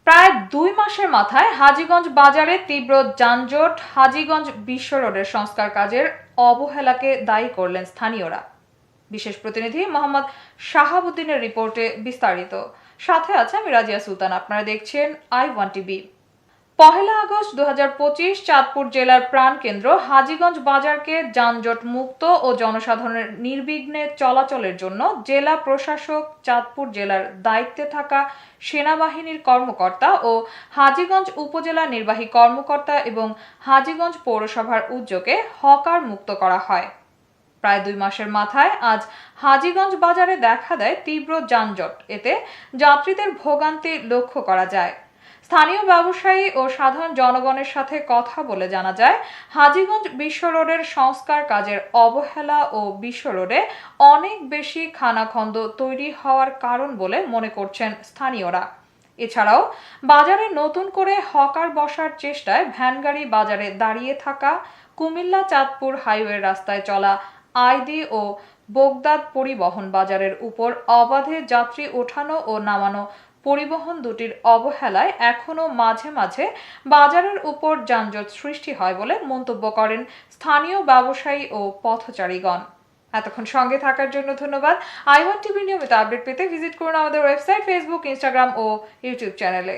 প্রায় ২ মাসের মাথায় হাজীগঞ্জ বাজারে তীব্র যানজট, হাজীগঞ্জ বিশ্ব রোডের সংস্কার কাজের অবহেলাকে দায়ী করলেন স্থানীয়রা। বিশেষ প্রতিনিধি মোহাম্মদ শাহাবুদ্দিনের রিপোর্টে বিস্তারিত। সাথে আছে আমি রাজিয়া সুলতান। আপনারা দেখছেন I1 টিভি। ১ আগস্ট ২০২৫ চাঁদপুর জেলার প্রাণকেন্দ্র হাজীগঞ্জ বাজারকে যানজট মুক্ত ও জনসাধারণের নির্বিঘ্নে চলাচলের জন্য জেলা প্রশাসক, চাঁদপুর জেলার দায়িত্বে থাকা সেনাবাহিনীর কর্মকর্তা ও হাজীগঞ্জ উপজেলা নির্বাহী কর্মকর্তা এবং হাজীগঞ্জ পৌরসভার উদ্যোগে হকার মুক্ত করা হয়। প্রায় ২ মাসের মাথায় আজ হাজীগঞ্জ বাজারে দেখা দেয় তীব্র যানজট। এতে যাত্রীদের ভোগান্তি লক্ষ্য করা যায়। স্থানীয় ব্যবসায়ী ও সাধারণ জনগণের সাথে কথা বলে জানা যায়, হাজীগঞ্জ বিশ্ব রোডের সংস্কার কাজের অবহেলা ও বিশ্ব রোডে অনেক বেশি খানাখন্দ তৈরি হওয়ার কারণ বলে মনে করছেন স্থানীয়রা। এছাড়াও বাজারে নতুন করে হকার বসার চেষ্টায় ভ্যানগাড়ি বাজারে দাঁড়িয়ে থাকা, কুমিল্লা চাঁদপুর হাইওয়ে রাস্তায় চলা আইডি ও বোগদাদ পরিবহন বাজারের উপর অবাধে যাত্রী ওঠানো ও নামানো পরিবহন দুটির অবহেলায় এখনো মাঝে মাঝে বাজারের উপর যানজট সৃষ্টি হয় বলে মন্তব্য করেন স্থানীয় ব্যবসায়ী ও পথচারীগণ। এতক্ষণ সঙ্গে থাকার জন্য ধন্যবাদ। I1 টিভির নিয়মিত আপডেট পেতে ভিজিট করুন আমাদের ওয়েবসাইট, ফেসবুক, ইনস্টাগ্রাম ও ইউটিউব চ্যানেলে।